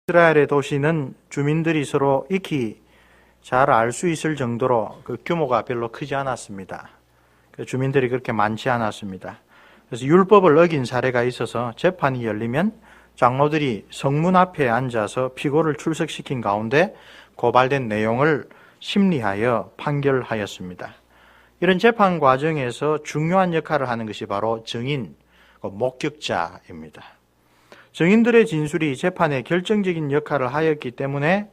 이스라엘의 도시는 주민들이 서로 익히 잘 알 수 있을 정도로 그 규모가 별로 크지 않았습니다. 주민들이 그렇게 많지 않았습니다. 그래서 율법을 어긴 사례가 있어서 재판이 열리면 장로들이 성문 앞에 앉아서 피고를 출석시킨 가운데 고발된 내용을 심리하여 판결하였습니다. 이런 재판 과정에서 중요한 역할을 하는 것이 바로 증인, 목격자입니다. 증인들의 진술이 재판에 결정적인 역할을 하였기 때문에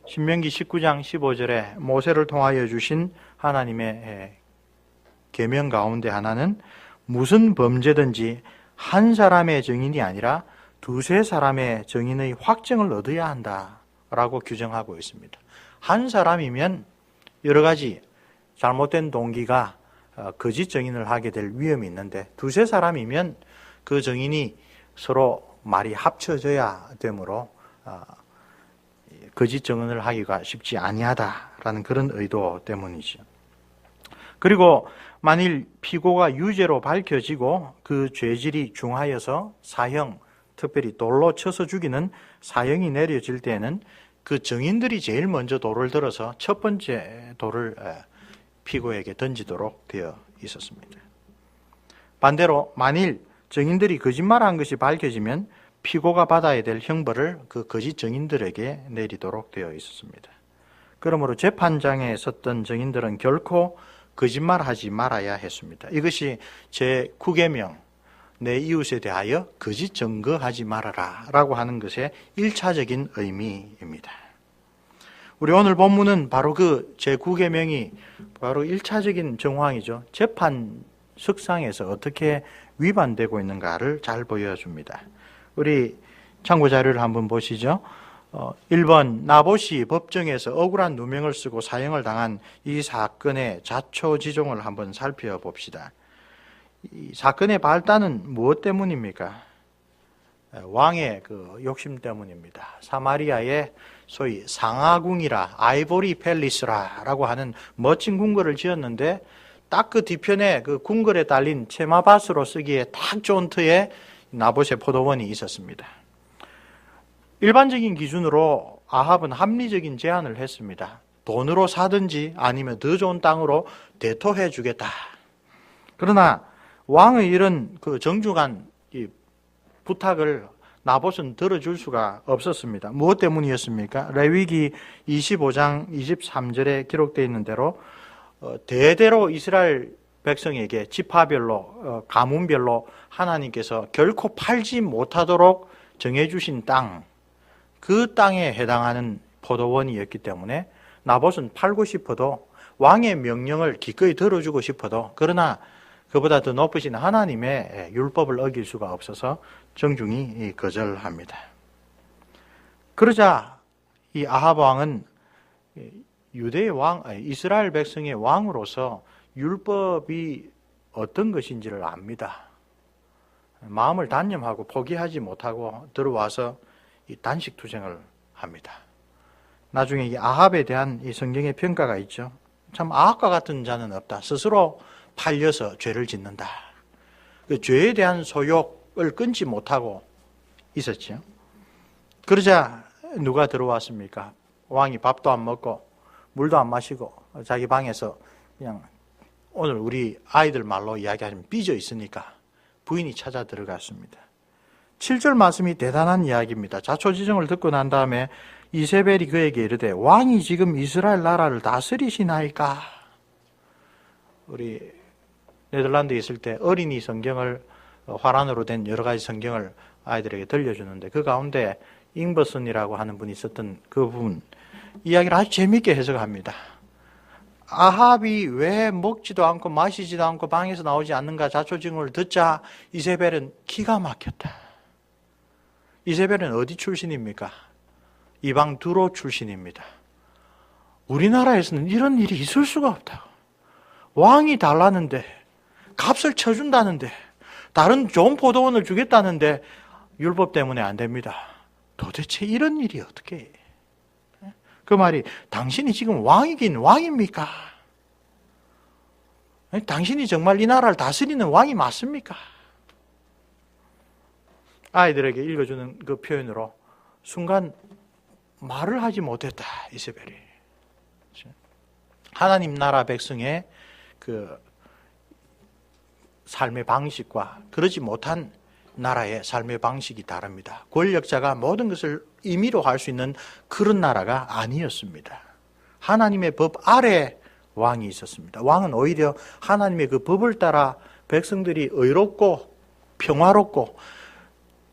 신명기 19장 15절에 모세를 통하여 주신 하나님의 계명 가운데 하나는 무슨 범죄든지 한 사람의 증인이 아니라 두세 사람의 증인의 확정을 얻어야 한다라고 규정하고 있습니다. 한 사람이면 여러 가지 잘못된 동기가 거짓 증인을 하게 될 위험이 있는데 두세 사람이면 그 증인이 서로 말이 합쳐져야 되므로 거짓 증언을 하기가 쉽지 아니하다라는 그런 의도 때문이죠. 그리고 만일 피고가 유죄로 밝혀지고 그 죄질이 중하여서 사형, 특별히 돌로 쳐서 죽이는 사형이 내려질 때에는 그 증인들이 제일 먼저 돌을 들어서 첫 번째 돌을 피고에게 던지도록 되어 있었습니다. 반대로 만일 증인들이 거짓말한 것이 밝혀지면 피고가 받아야 될 형벌을 그 거짓 증인들에게 내리도록 되어 있었습니다. 그러므로 재판장에 섰던 증인들은 결코 거짓말하지 말아야 했습니다. 이것이 제9계명 내 이웃에 대하여 거짓 증거하지 말아라 라고 하는 것의 1차적인 의미입니다. 우리 오늘 본문은 바로 그 제9계명이 바로 1차적인 정황이죠. 재판석상에서 어떻게 위반되고 있는가를 잘 보여줍니다. 우리 참고 자료를 한번 보시죠. 1번 나봇이 법정에서 억울한 누명을 쓰고 사형을 당한 이 사건의 자초지종을 한번 살펴봅시다. 이 사건의 발단은 무엇 때문입니까? 왕의 그 욕심 때문입니다. 사마리아에 소위 상하궁이라 아이보리 팰리스라라고 하는 멋진 궁궐을 지었는데 딱 그 뒤편에 그 궁궐에 달린 체마밭으로 쓰기에 딱 좋은 터에 나봇의 포도원이 있었습니다. 일반적인 기준으로 아합은 합리적인 제안을 했습니다. 돈으로 사든지 아니면 더 좋은 땅으로 대토해 주겠다. 그러나 왕의 이런 그 정중한 이 부탁을 나봇은 들어줄 수가 없었습니다. 무엇 때문이었습니까? 레위기 25장 23절에 기록되어 있는 대로 대대로 이스라엘 백성에게 지파별로 가문별로 하나님께서 결코 팔지 못하도록 정해주신 땅, 그 땅에 해당하는 포도원이었기 때문에 나봇은 팔고 싶어도 왕의 명령을 기꺼이 들어주고 싶어도 그러나 그보다 더 높으신 하나님의 율법을 어길 수가 없어서 정중히 거절합니다. 그러자 이 아합 왕은 유대의 왕, 이스라엘 백성의 왕으로서 율법이 어떤 것인지를 압니다. 마음을 단념하고 포기하지 못하고 들어와서 이 단식투쟁을 합니다. 나중에 이 아합에 대한 이 성경의 평가가 있죠. 참 아합과 같은 자는 없다. 스스로 팔려서 죄를 짓는다. 그 죄에 대한 소욕을 끊지 못하고 있었죠. 그러자 누가 들어왔습니까? 왕이 밥도 안 먹고 물도 안 마시고 자기 방에서 그냥 오늘 우리 아이들 말로 이야기하면 삐져 있으니까 부인이 찾아 들어갔습니다. 7절 말씀이 대단한 이야기입니다. 자초지종을 듣고 난 다음에 이세벨이 그에게 이르되 왕이 지금 이스라엘 나라를 다스리시나이까? 우리 네덜란드에 있을 때 어린이 성경을 화란으로 된 여러 가지 성경을 아이들에게 들려주는데 그 가운데 잉버슨이라고 하는 분이 있었던 그 부분 이야기를 아주 재미있게 해석합니다. 아합이 왜 먹지도 않고 마시지도 않고 방에서 나오지 않는가 자초지종을 듣자 이세벨은 기가 막혔다. 이세벨은 어디 출신입니까? 이방 두로 출신입니다. 우리나라에서는 이런 일이 있을 수가 없다. 왕이 달라는데 값을 쳐준다는데 다른 좋은 포도원을 주겠다는데 율법 때문에 안 됩니다. 도대체 이런 일이 어떻게 해? 그 말이 당신이 지금 왕이긴 왕입니까? 당신이 정말 이 나라를 다스리는 왕이 맞습니까? 아이들에게 읽어주는 그 표현으로 순간 말을 하지 못했다, 이세벨이. 하나님 나라 백성의 그 삶의 방식과 그러지 못한 나라의 삶의 방식이 다릅니다. 권력자가 모든 것을 임의로 할 수 있는 그런 나라가 아니었습니다. 하나님의 법 아래 왕이 있었습니다. 왕은 오히려 하나님의 그 법을 따라 백성들이 의롭고 평화롭고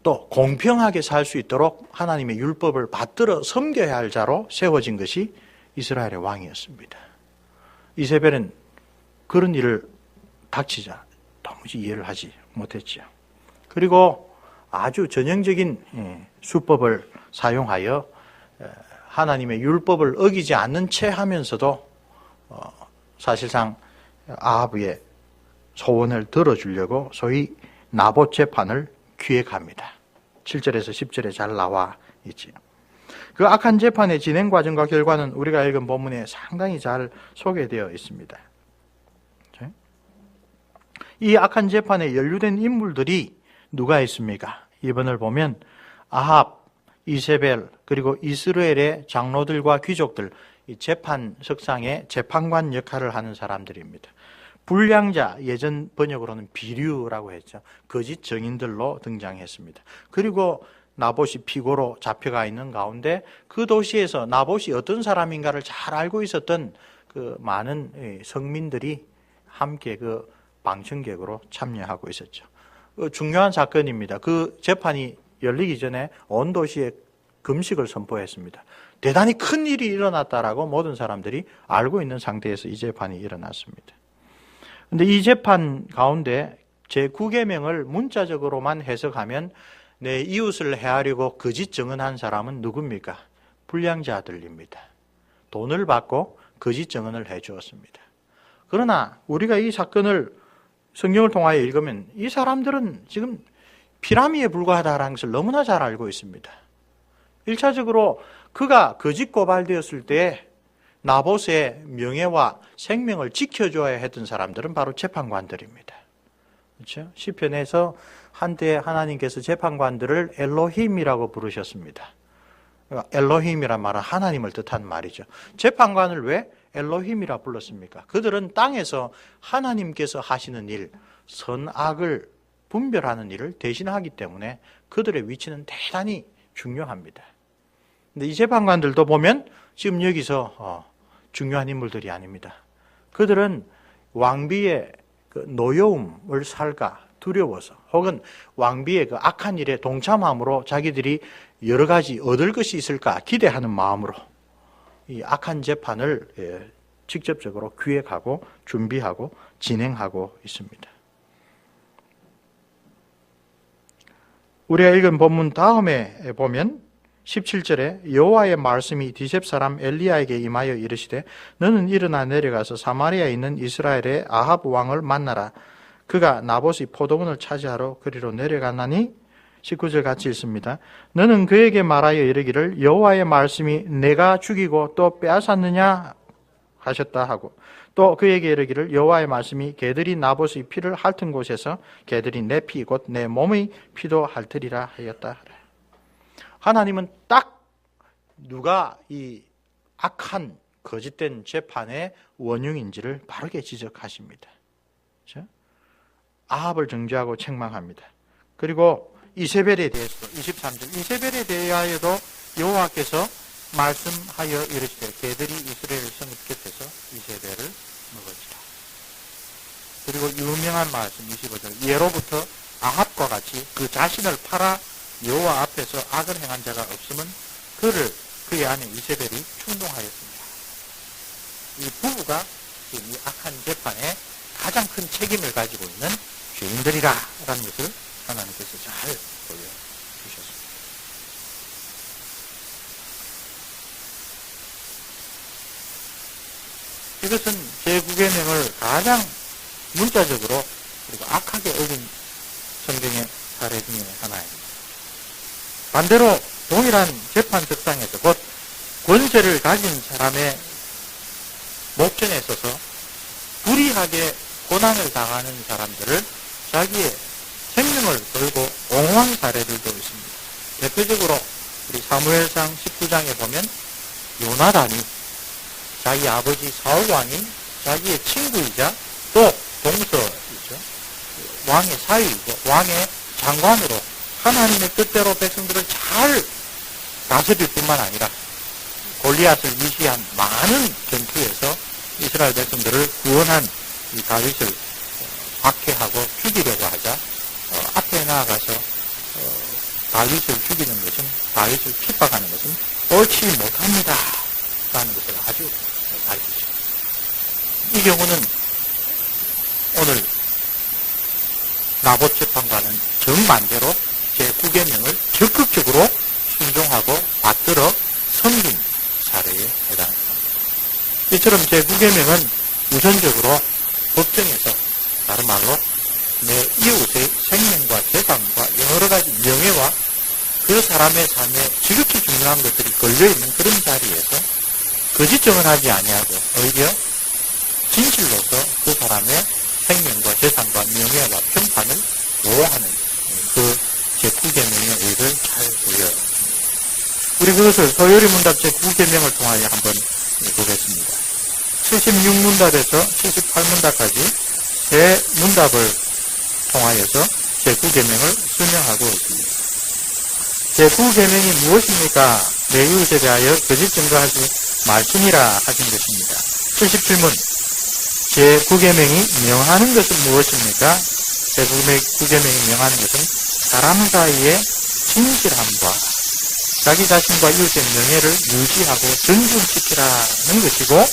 또 공평하게 살 수 있도록 하나님의 율법을 받들어 섬겨야 할 자로 세워진 것이 이스라엘의 왕이었습니다. 이세벨은 그런 일을 닥치자 도무지 이해를 하지 못했죠. 그리고 아주 전형적인 수법을 사용하여 하나님의 율법을 어기지 않는 채 하면서도 사실상 아합의 소원을 들어주려고 소위 나봇 재판을 기획합니다. 7절에서 10절에 잘 나와 있지요. 그 악한 재판의 진행 과정과 결과는 우리가 읽은 본문에 상당히 잘 소개되어 있습니다. 이 악한 재판에 연루된 인물들이 누가 있습니까? 이번을 보면 아합, 이세벨, 그리고 이스라엘의 장로들과 귀족들, 이 재판석상의 재판관 역할을 하는 사람들입니다. 불량자, 예전 번역으로는 비류라고 했죠. 거짓 증인들로 등장했습니다. 그리고 나봇이 피고로 잡혀가 있는 가운데 그 도시에서 나봇이 어떤 사람인가를 잘 알고 있었던 그 많은 성민들이 함께 그 방청객으로 참여하고 있었죠. 중요한 사건입니다. 그 재판이 열리기 전에 온 도시에 금식을 선포했습니다. 대단히 큰 일이 일어났다라고 모든 사람들이 알고 있는 상태에서 이 재판이 일어났습니다. 그런데 이 재판 가운데 제9계명을 문자적으로만 해석하면 내 이웃을 해하려고 거짓 증언한 사람은 누굽니까? 불량자들입니다. 돈을 받고 거짓 증언을 해 주었습니다. 그러나 우리가 이 사건을 성경을 통하여 읽으면 이 사람들은 지금 피라미에 불과하다는 것을 너무나 잘 알고 있습니다. 1차적으로 그가 거짓 고발되었을 때 나봇의 명예와 생명을 지켜줘야 했던 사람들은 바로 재판관들입니다. 그렇죠? 시편에서 한때 하나님께서 재판관들을 엘로힘이라고 부르셨습니다. 엘로힘이란 말은 하나님을 뜻하는 말이죠. 재판관을 왜 엘로힘이라 불렀습니까? 그들은 땅에서 하나님께서 하시는 일, 선악을 분별하는 일을 대신하기 때문에 그들의 위치는 대단히 중요합니다. 근데 이 재판관들도 보면 지금 여기서 중요한 인물들이 아닙니다. 그들은 왕비의 그 노여움을 살까 두려워서 혹은 왕비의 그 악한 일에 동참함으로 자기들이 여러 가지 얻을 것이 있을까 기대하는 마음으로 이 악한 재판을 직접적으로 기획하고 준비하고 진행하고 있습니다. 우리가 읽은 본문 다음에 보면 17절에 여호와의 말씀이 디셉 사람 엘리야에게 임하여 이르시되 너는 일어나 내려가서 사마리아에 있는 이스라엘의 아합 왕을 만나라. 그가 나봇의 포도원을 차지하러 그리로 내려가나니 19절 같이 읽습니다. 너는 그에게 말하여 이르기를 여호와의 말씀이 내가 죽이고 또 빼앗았느냐 하셨다 하고 또 그에게 이르기를 여호와의 말씀이 개들이 나봇의 피를 핥은 곳에서 개들이 내 피 곧 내 몸의 피도 핥으리라 하였다. 하나님은 딱 누가 이 악한 거짓된 재판의 원흉인지를 바르게 지적하십니다. 그렇죠? 아합을 정죄하고 책망합니다. 그리고 이세벨에 대해서도 23절 이세벨에 대하여도 여호와께서 말씀하여 이르시되 개들이 이스라엘 성읍 곁에서 이세벨을 먹을지라. 그리고 유명한 말씀 25절 예로부터 아합과 같이 그 자신을 팔아 여호와 앞에서 악을 행한 자가 없음은 그의 아내 이세벨이 충동하였습니다. 이 부부가 이 악한 재판에 가장 큰 책임을 가지고 있는 죄인들이라 라는 것을 하나님께서 잘 보여주셨습니다. 이것은 제9계명을 가장 문자적으로 그리고 악하게 어긴 성경의 사례 중에 하나입니다. 반대로 동일한 재판석상에서 곧 권세를 가진 사람의 목전에 서서 불의하게 고난을 당하는 사람들을 자기의 생명을 걸고 옹호한 사례들도 있습니다. 대표적으로 우리 사무엘상 19장에 보면 요나단이 자기 아버지 사울왕인 자기의 친구이자 또 동서이죠. 왕의 사위이고 왕의 장관으로 하나님의 뜻대로 백성들을 잘 다스릴 뿐만 아니라 골리앗을 위시한 많은 전투에서 이스라엘 백성들을 구원한 이 다윗을 박해하고 죽이려고 하자 앞에 나아가서 다윗을 죽이는 것은, 다윗을 핍박하는 것은 옳지 못합니다 라는 것을 아주 밝히죠. 이 경우는 오늘 나봇 재판관은 정반대로 제9계명을 적극적으로 순종하고 받들어 섬긴 사례에 해당합니다. 이처럼 제9계명은 우선적으로 법정에서, 다른 말로 내 이웃의 생명과 재산과 여러 가지 명예와 그 사람의 삶에 지극히 중요한 것들이 걸려있는 그런 자리에서 거짓 증언하지 아니하고 오히려 진실로서 그 사람의 생명과 재산과 명예와 평판을 보호하는 그 제9계명의 의를 잘 보여요. 우리 그것을 소요리 문답 제9계명을 통하여 한번 보겠습니다. 76문답에서 78문답까지 세 문답을 통하여서 제9계명을 설명하고 있습니다. 제9계명이 무엇입니까? 내 이웃에 대하여 거짓 증거하지 말지니라 하신 것입니다. 77문 제9계명이 명하는 것은 무엇입니까? 제9계명이 명하는 것은 사람 사이의 진실함과 자기 자신과 이웃의 명예를 유지하고 존중시키라는 것이고,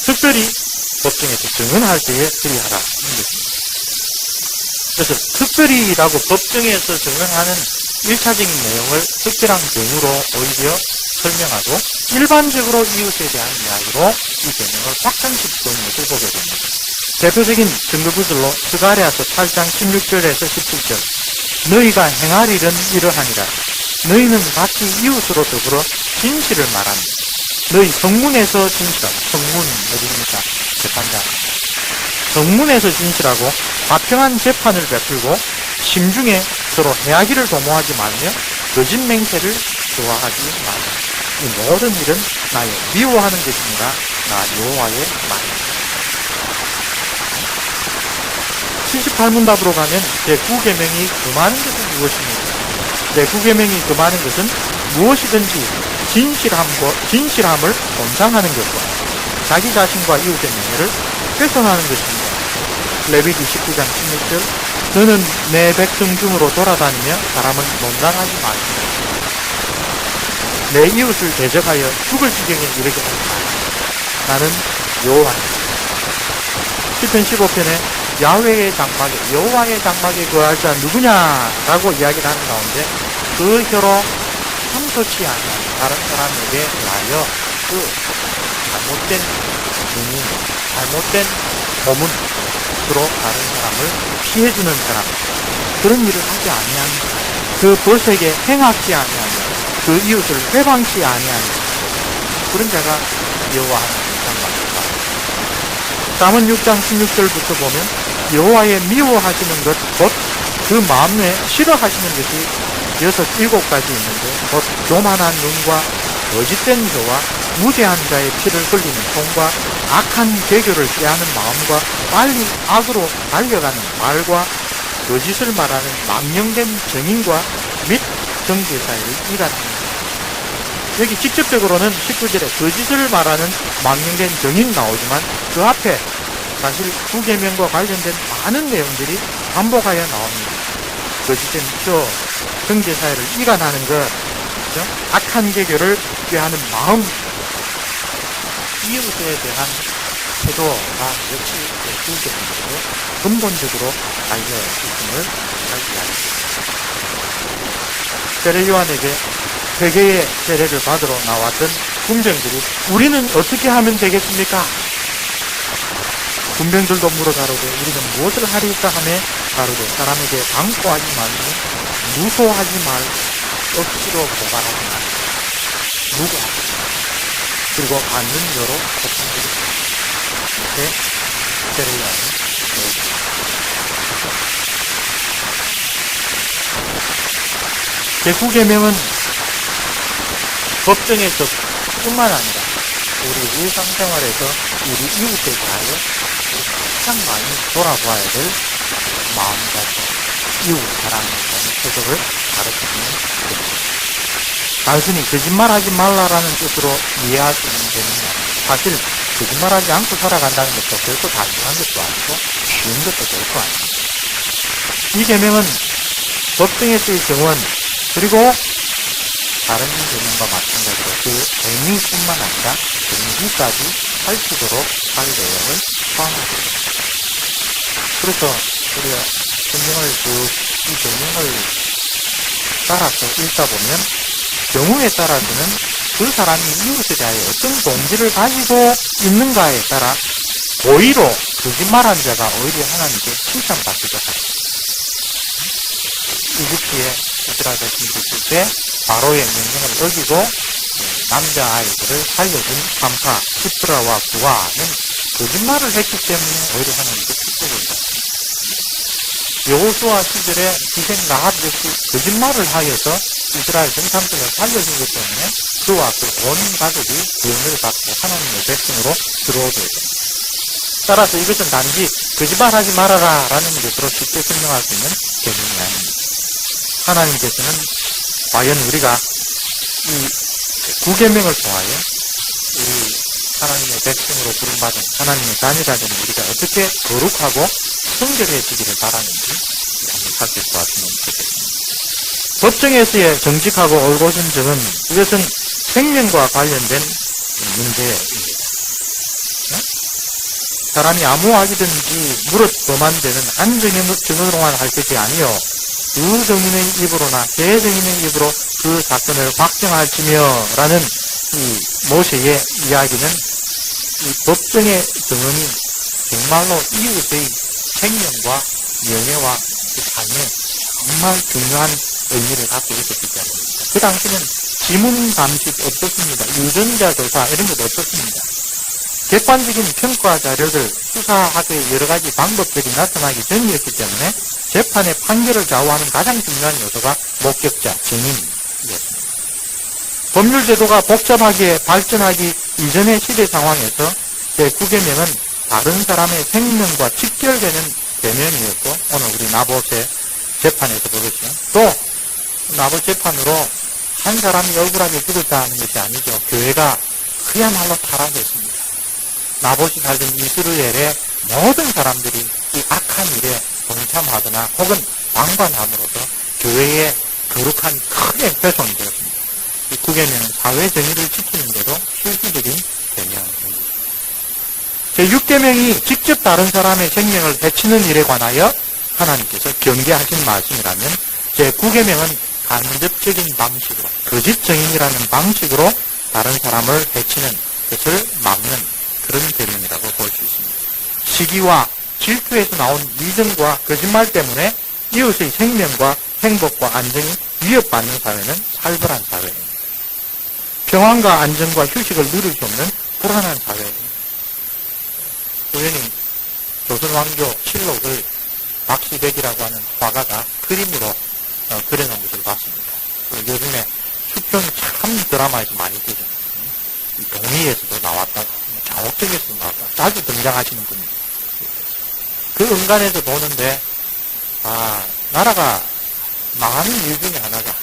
특별히 법정에서 증언할 때에 그리하라 하는 것입니다. 그래서 특별히라고 법정에서 증언하는 1차적인 내용을 특별한 경우로 오히려 설명하고, 일반적으로 이웃에 대한 이야기로 이 계명을 확장시키는 것을 보게 됩니다. 대표적인 증거구절로 스가랴서 8장 16절에서 17절 너희가 행할 일은 이러하니라. 너희는 같이 이웃으로 더불어 진실을 말하니 너희 성문에서 진실하고, 성문 어디입니까? 재판장. 성문에서 진실하고 화평한 재판을 베풀고 심중에 서로 해하기를 도모하지 말며 거짓 맹세를 좋아하지 말라. 이 모든 일은 나의 미워하는 것입니다. 나 여호와의 말입니다. 78문답으로 가면 제9계명이 금하는 것은 무엇입니까? 제9계명이 금하는 것은 무엇이든지 진실함을 본상하는 것과 자기 자신과 이웃의 명예를 훼손하는 것입니다. 레위기 19장 16절 너는 내 백성 중으로 돌아다니며 사람을 논단하지 말지라. 내 이웃을 대적하여 죽을 지경에 이르게 하지 말라. 나는 여호와입니다. 시편 15편에 야훼의 장막에, 여호와의 장막에 거할 자 누구냐라고 이야기를 하는 가운데 그 혀로 참소치 아니한 다른 사람에게 대하여 그 잘못된 증인, 잘못된 고문으로 다른 사람을 피해주는 사람, 그런 일을 하지 아니한, 그 벌새에 행하지 아니하며 그 이웃을 회방치 아니하며 그런 자가 여호와 장막이다. 잠언 6장 16절부터 보면 여호와의 미워하시는 것, 곧 그 마음에 싫어하시는 것이 7가지 있는데, 곧 교만한 눈과 거짓된 혀와 무죄한 자의 피를 흘리는 손과 악한 계교를 꾀하는 마음과 빨리 악으로 달려가는 말과 거짓을 말하는 망령된 정인과 및 정죄사를 일하는. 여기 직접적으로는 19절에 거짓을 말하는 망령된 정인 나오지만 그 앞에 사실 9계명과 관련된 많은 내용들이 반복하여 나옵니다. 거짓된 혀, 정죄사를 일관하는 것, 그렇죠? 악한 계교를 꾀하는 마음, 이웃에 대한 태도가 역시 9계명으로 근본적으로 달려 있음을 잘 이해합니다. 세례 요한에게 회개의 세례를 받으러 나왔던 군병들이 우리는 어떻게 하면 되겠습니까? 군병들도 물어 가로되 우리는 무엇을 하리까 하며 가로되 사람에게 강포하지 말고 무소하지 말고 억지로 고발하지 말고 무고하지 말고 그리고 받는 여로 고통드리고 이렇게 세례 요한이 제9계명은 법정에서 뿐만 아니라 우리 일상생활에서 우리 이웃에 대하여 가장 많이 돌아봐야 될 마음가짐, 이웃 사랑에 대한 태도를 가르치는 것입니다. 단순히 거짓말하지 말라라는 뜻으로 이해할 수 있는 개념이 아닙니다. 사실 거짓말하지 않고 살아간다는 것도 결코 단순한 것도 아니고 쉬운 것도 결코 아닙니다. 이 계명은 법정에서의 정원 그리고 다른 계명과 마찬가지로 그 행위뿐만 아니라 정기까지 살피도록 할 내용을 포함하고 있습니다. 그래서 우리가 성경을 이 계명을 따라서 읽다 보면 경우에 따라서는 그 사람이 이웃에 대하여 어떤 동기를 가지고 있는가에 따라 고의로 거짓말한 자가 오히려 하나님께 칭찬받을 것 같습니다. 이집트에 이스라엘 백성들이 있을 때 바로의 명령을 어기고 남자아이들을 살려준 산파 시프라와 부하는 거짓말을 했기 때문에 오히려 하나님께 축복을 받습니다. 여호수아 시절에 기생 라합 역시 거짓말을 하여서 이스라엘 정탐꾼을 살려준 것 때문에 그와 그 온 가족이 구원을 받고 하나님의 백성으로 들어오게 됩니다. 따라서 이것은 단지 거짓말하지 말아라 라는 것으로 쉽게 설명할 수 있는 계명이 아닙니다. 하나님께서는 과연 우리가 이 구계명을 통하여 우리 하나님의 백성으로 부름받은 하나님의 자녀가 된 우리가 어떻게 거룩하고 성결해지기를 바라는지 한번 살펴보았으면 좋겠습니다. 법정에서의 정직하고 올곧은 정은 이것은 생명과 관련된 문제입니다. 사람이 아무 악이든지 무릇 범한 죄는 한 증언으로만 할 것이 아니요 두 증인의 입으로나 세 증인의 입으로 그 사건을 확정할지며 라는 이 모세의 이야기는 이 법정의 증언이 정말로 이웃의 생명과 명예와 그 삶에 정말 중요한 의미를 갖고 있었기 때문입니다. 그 당시는 지문 감식 없었습니다. 유전자 조사 이런 것도 없었습니다. 객관적인 평가 자료들, 수사학의 여러 가지 방법들이 나타나기 전이었기 때문에 재판의 판결을 좌우하는 가장 중요한 요소가 목격자, 증인이었습니다. 법률 제도가 복잡하게 발전하기 이전의 시대 상황에서 제9계명은 다른 사람의 생명과 직결되는 계명이었고 오늘 우리 나봇의 재판에서 보겠죠. 또 나봇 재판으로 한 사람이 억울하게 죽었다는 것이 아니죠. 교회가 그야말로 타락했습니다. 나봇이 살던 이스라엘의 모든 사람들이 이 악한 일에 동참하거나 혹은 방관함으로써 교회의 거룩한 크게 훼손이 되었습니다. 이 9계명은 사회 정의를 지키는데도 실질적인 계명입니다. 제6계명이 직접 다른 사람의 생명을 해치는 일에 관하여 하나님께서 경계하신 말씀이라면 제9계명은 간접적인 방식으로 거짓 증인이라는 방식으로 다른 사람을 해치는 것을 막는 그런 계명이라고 볼 수 있습니다. 시기와 질투에서 나온 미정과 거짓말 때문에 이웃의 생명과 행복과 안정이 위협받는 사회는 살벌한 사회입니다. 평안과 안정과 휴식을 누릴 수 없는 불안한 사회입니다. 우연히 조선왕조 실록을 박시백이라고 하는 화가가 그림으로 그려놓은 것을 봤습니다. 요즘에 수평이 참 드라마에서 많이 뜨죠. 동의에서도 나왔다, 장옥정에서도 나왔다, 자주 등장하시는 분입니다. 그 은간에서 보는데, 나라가 망하는 이유 중에 하나가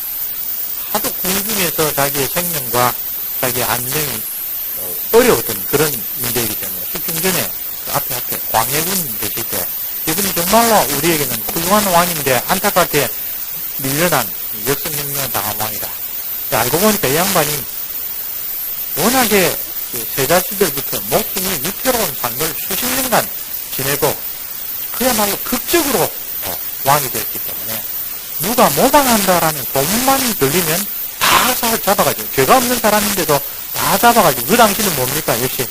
하도 궁중에서 자기의 생명과 자기의 안정이 어려웠던 그런 문제이기 때문에 수평전에 그 앞에 광해군 계실 때 이분이 정말로 우리에게는 훌륭한 왕인데 안타깝게 밀려난 역성혁명을 당한 왕이다. 알고 보니까 이 양반이 워낙에 세자 시절부터 목숨이 위태로운 삶을 수십 년간 지내고 그야말로 극적으로 왕이 됐기 때문에 누가 모방한다라는 소문만 들리면 다 잡아가지고 죄가 없는 사람인데도 다 잡아가지고 그 당시는 뭡니까? 역시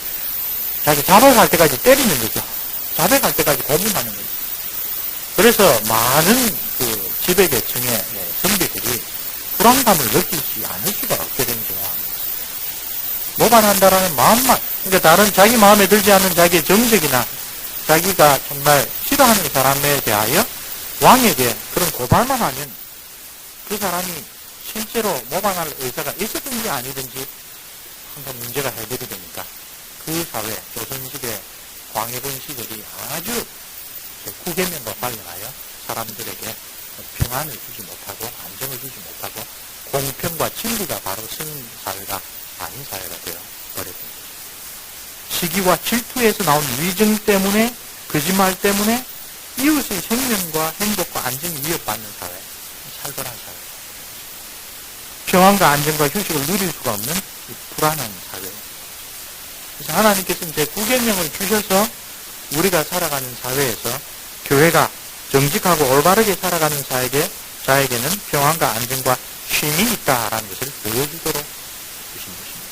자기 자백할 때까지 때리는 거죠. 자백할 때까지 고문하는 거죠. 그래서 많은 그 지배계층의 선비들이 불안감을 느끼지 않을 수가 없게 된 경우입니다. 모반한다라는 마음만, 그러니까 다른 자기 마음에 들지 않는 자기의 정적이나 자기가 정말 싫어하는 사람에 대하여 왕에게 그런 고발만 하면 그 사람이 실제로 모방할 의사가 있었든지 아니든지 항상 문제가 해결이 되니까 그 사회, 조선시대 광해군 시절이 아주 후계명과 관련하여 사람들에게 평안을 주지 못하고 안정을 주지 못하고 공평과 진리가 바로 서는 사회가 아닌 사회가 되어 버렸습니다. 시기와 질투에서 나온 위증 때문에, 거짓말 때문에 이웃의 생명과 행복과 안정이 위협받는 사회, 살벌한 사회. 평안과 안정과 휴식을 누릴 수가 없는 불안한 사회. 그래서 하나님께서는 제9계명을 주셔서 우리가 살아가는 사회에서 교회가 정직하고 올바르게 살아가는 자에게는 평안과 안정과 쉼이 있다라는 것을 보여주도록 주신 것입니다.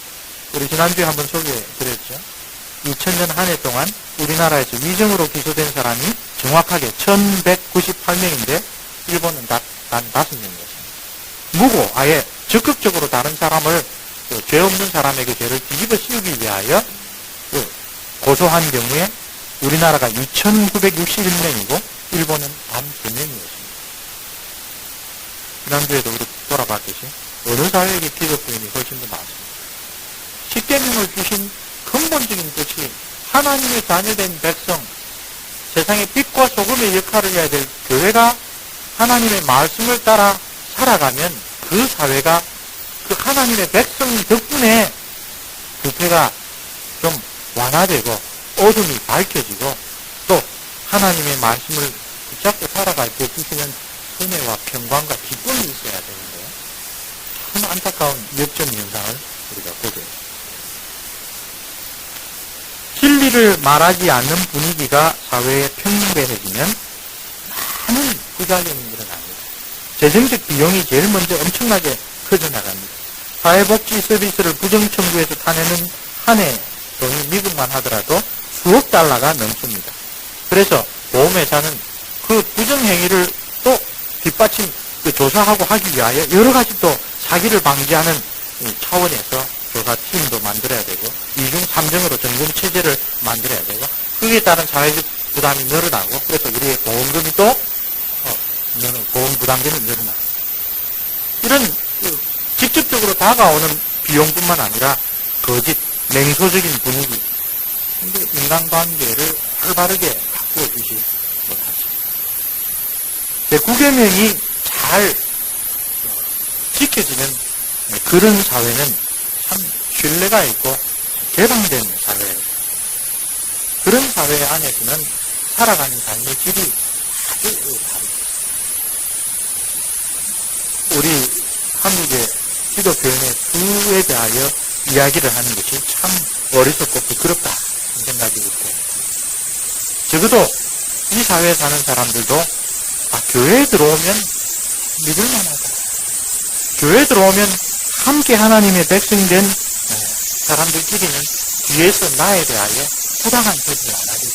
우리 지난주에 한번 소개해드렸죠. 2000년 한 해 동안 우리나라에서 위증으로 기소된 사람이 정확하게 1198명인데 일본은 단 5명이었습니다. 무고, 아예 적극적으로 다른 사람을 죄 없는 사람에게 죄를 뒤집어 씌우기 위하여 고소한 경우에 우리나라가 2961명이고 일본은 단 2명이었습니다. 지난주에도 우리 돌아봤듯이 어느 사회에게 기독 부인이 훨씬 더 많습니다. 10계명을 주신 근본적인 뜻이 하나님의 자녀된 백성, 세상의 빛과 소금의 역할을 해야 될 교회가 하나님의 말씀을 따라 살아가면 그 사회가 그 하나님의 백성 덕분에 부패가 좀 완화되고 어둠이 밝혀지고 또 하나님의 말씀을 붙잡고 살아갈 때 주시는 은혜와 평강과 기쁨이 있어야 되는데 참 안타까운 역전 현상을 우리가 보게 됩니다. 진리를 말하지 않는 분위기가 사회에 평등해지면 많은 부작용이 일어납니다. 재정적 비용이 제일 먼저 엄청나게 커져나갑니다. 사회복지 서비스를 부정청구해서 타내는 한 해 돈이 미국만 하더라도 수억 달러가 넘습니다. 그래서 보험회사는 그 부정행위를 또 뒷받침 조사하고 하기 위하여 여러 가지 또 사기를 방지하는 차원에서 조사팀도 만들어야 되고 2중 3중으로 점검 체제를 만들어야 되고 그에 따른 사회적 부담이 늘어나고 그래서 우리의 보험금이 또 보험 부담금이 늘어나고 이런 직접적으로 다가오는 비용뿐만 아니라 거짓, 맹소적인 분위기 인간관계를 올바르게 바꾸어 주지 못하죠. 제9계명이 잘 지켜지는 그런 사회는 참 신뢰가 있고 개방된 사회예요. 그런 사회 안에서는 살아가는 삶의 질이 아주 다릅니다. 우리 한국의 기독교인의 수에 대하여 이야기를 하는 것이 참 어리석고 부끄럽다 생각이 있고 적어도 이 사회에 사는 사람들도 교회에 들어오면 믿을만하다. 교회에 들어오면 함께 하나님의 백성이 된 사람들끼리는 뒤에서 나에 대하여 부당한 소리를 안 하겠지.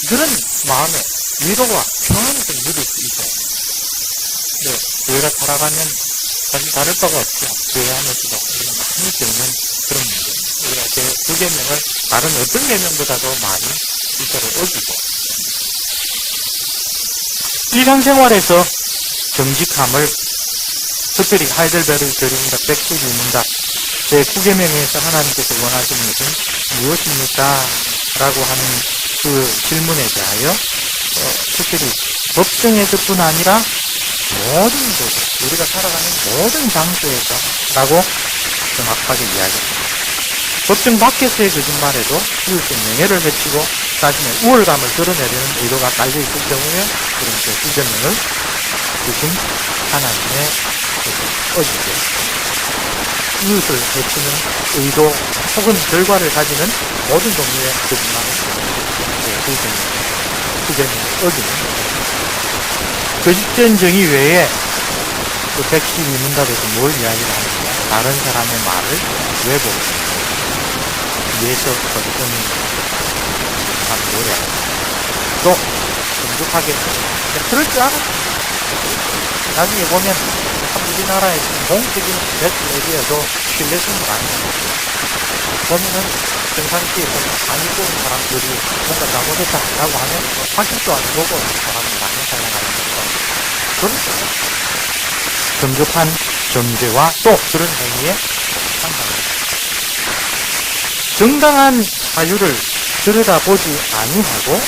그런 마음에 위로와 평안을 좀 누릴 수 있어요. 네, 교회가 살아가면 사실 다를 바가 없죠. 교회 안에서도 우리가 많이 겪는 그런 문제입니다. 우리가 제9계명을 다른 어떤 계명보다도 많이 실제로 어기고 일상생활에서 정직함을 특별히 하이델베르 교리문답 112문답 제9계명에서 하나님께서 원하시는 것은 무엇입니까? 라고 하는 그 질문에 대하여 특별히 법정에서뿐 아니라 모든 곳에 우리가 살아가는 모든 장소에서 라고 정확하게 이야기합니다. 법정 밖에서의 거짓말에도 이웃의 명예를 해치고 자신의 우월감을 드러내려는 의도가 깔려있을 경우에 그런 제9계명을 주신 하나님의 어기죠. 이웃을 해치는 의도 혹은 결과를 가지는 모든 종류의 거짓말을 제9계명을 어기는 거짓된 정의 외에 그 112문답에서 뭘 이야기를 하느냐 다른 사람의 말을 왜곡 위에서 어떤 노래 또 정직하게 그럴 줄 알아. 나중에 보면 우리나라의 공적인 레디어도 신뢰성이 많아요. 보면은 평상시에 많이 보는 사람들이 뭔가 잘못했다라고 하면 확실도 안 보고 사람을 많이 사용하는 거죠. 그렇죠. 정직한 점죄와 또 그런 행위에 판단합니다. 정당한 사유를 들여다보지 아니하고